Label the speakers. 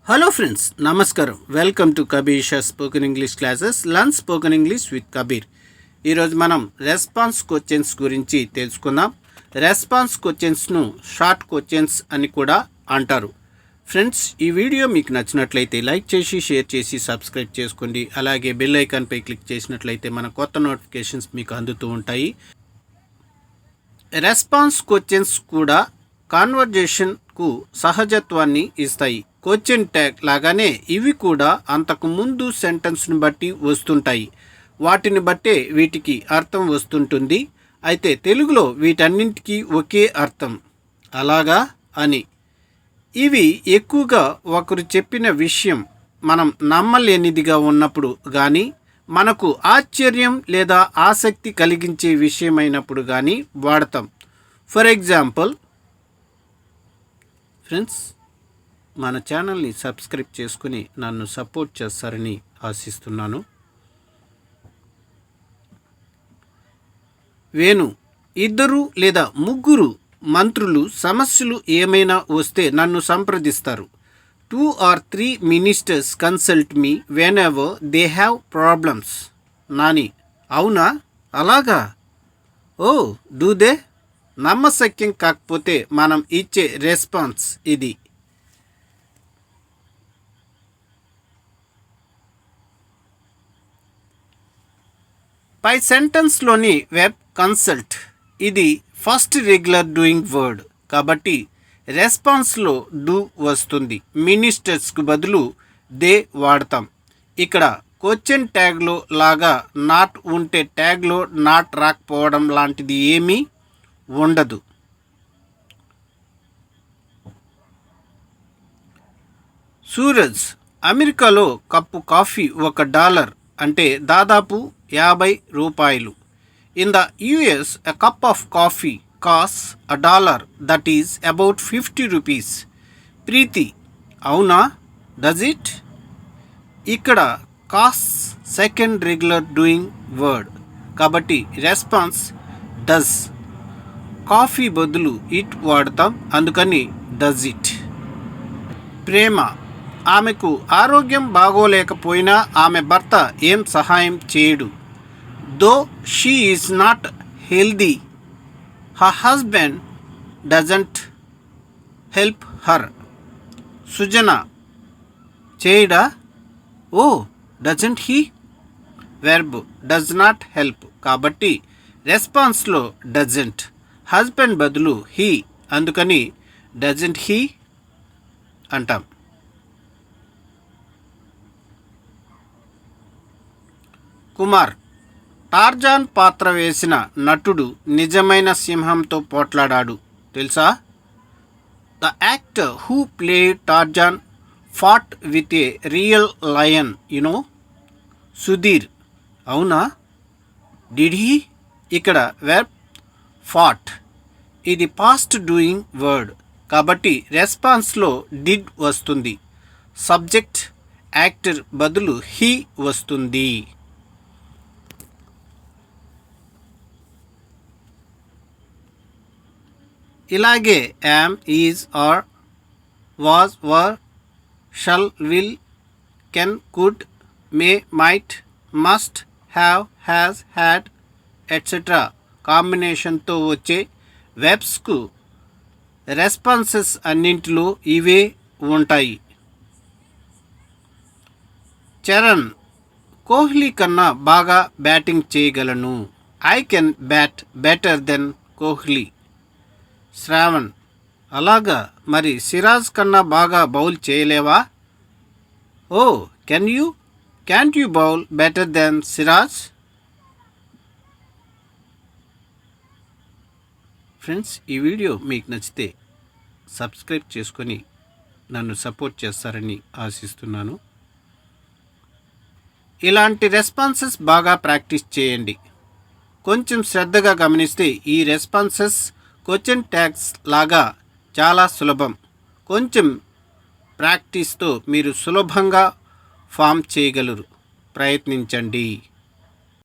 Speaker 1: Hello friends, నమస్కారం. Welcome to Kabir Shah spoken English classes. Learn spoken English with Kabir. ఈరోజు మనం response questions గురించి తెలుసుకుందాం. రెస్పాన్స్ క్వశ్చన్స్ను షార్ట్ క్వశ్చన్స్ అని కూడా అంటారు. ఫ్రెండ్స్, ఈ వీడియో మీకు నచ్చినట్లయితే లైక్ చేసి, షేర్ చేసి, సబ్స్క్రైబ్ చేసుకోండి. అలాగే బెల్ ఐకాన్పై క్లిక్ చేసినట్లయితే మన కొత్త నోటిఫికేషన్స్ మీకు అందుతూ ఉంటాయి. రెస్పాన్స్ క్వశ్చన్స్ కూడా కాన్వర్జేషన్కు సహజత్వాన్ని ఇస్తాయి. క్వశ్చన్ ట్యాగ్ లాగానే ఇవి కూడా అంతకు ముందు సెంటెన్స్ని బట్టి వస్తుంటాయి. వాటిని బట్టే వీటికి అర్థం వస్తుంటుంది. అయితే తెలుగులో వీటన్నింటికీ ఒకే అర్థం. అలాగా అని. ఇవి ఎక్కువగా ఒకరు చెప్పిన విషయం మనం నమ్మలేనిదిగా ఉన్నప్పుడు కానీ, మనకు ఆశ్చర్యం లేదా ఆసక్తి కలిగించే విషయమైనప్పుడు కానీ వాడతాం. ఫర్ ఎగ్జాంపుల్, ఫ్రెండ్స్, మన ఛానల్ని సబ్స్క్రైబ్ చేసుకుని నన్ను సపోర్ట్ చేస్తారని ఆశిస్తున్నాను. వేణు, 2 లేదా 3 మంత్రులు సమస్యలు ఏమైనా వస్తే నన్ను సంప్రదిస్తారు. 2 or 3 ministers consult me whenever they have problems. Nani, అవునా, అలాగా, ఓ డూ దే. నమ్మశక్యం కాకపోతే మనం ఇచ్చే రెస్పాన్స్ ఇది. పై సెంటెన్స్లోని వెబ్ కన్సల్ట్ ఇది ఫస్ట్ రెగ్యులర్ డూయింగ్ వర్డ్ కాబట్టి రెస్పాన్స్లో డూ వస్తుంది. మినిస్టర్స్కు బదులు దే వాడతాం. ఇక్కడ క్వశ్చన్ ట్యాగ్లో లాగా నాట్ ఉంటే ట్యాగ్లో నాట్ రాకపోవడం లాంటిది ఏమీ ఉండదు. సూరజ్, అమెరికాలో కప్పు కాఫీ $1 అంటే దాదాపు 50 రూపాయలు. In the US a cup of coffee cost $1, that is about 50 rupees. Preethi, అవునా, డజ్ ఇట్. ఇక్కడ cost second regular doing word కాబట్టి రెస్పాన్స్ డస్. కాఫీ బదులు ఇట్ వాడతాం, అందుకని డజ్ ఇట్. ప్రేమ, ఆమెకు ఆరోగ్యం బాగోలేకపోయినా ఆమె భర్త ఏం సహాయం చేయడు. Though she is not healthy, her husband doesn't help her. Sujana, చేయడా, oh doesn't he. Verb does not help కాబట్టి రెస్పాన్స్లో డజంట్. హస్బెండ్ బదులు హీ, అందుకని డజంట్ హీ అంటాం. కుమార్, టార్జాన్ పాత్ర వేసిన నటుడు నిజమైన సింహంతో పోట్లాడాడు తెలుసా. The actor who played Tarzan fought with a real lion, you. Sudheer, అవునా, డిడ్ హీ. ఇక్కడ వెర్బ్ ఫాట్ ఇది పాస్ట్ డూయింగ్ వర్డ్ కాబట్టి రెస్పాన్స్లో డిడ్ వస్తుంది. సబ్జెక్ట్ యాక్టర్ బదులు హీ వస్తుంది. ఇలాగే am, is, are, was, were, shall, will, can, could, may, might, must, have, has, had etcetera కాంబినేషన్తో వచ్చే వెబ్స్కు రెస్పాన్సెస్ అన్నింటిలో ఇవే ఉంటాయి. చరణ్, కోహ్లీ కన్నా బాగా బ్యాటింగ్ చేయగలను. I can bat better than Kohli. Shravan, అలాగా, మరి సిరాజ్ కన్నా బాగా బౌల్ చేయలేవా. Oh can't you bowl better than Siraj. Friends, ఈ వీడియో మీకు నచ్చితే సబ్స్క్రైబ్ చేసుకొని నన్ను సపోర్ట్ చేస్తారని ఆశిస్తున్నాను. ఇలాంటి రెస్పాన్సెస్ బాగా ప్రాక్టీస్ చేయండి. కొంచెం శ్రద్ధగా గమనిస్తే ఈ రెస్పాన్సెస్ క్వశ్చన్ ట్యాగ్స్ లాగా చాలా సులభం. కొంచెం ప్రాక్టీస్తో మీరు సులభంగా ఫామ్ చేయగలరు. ప్రయత్నించండి.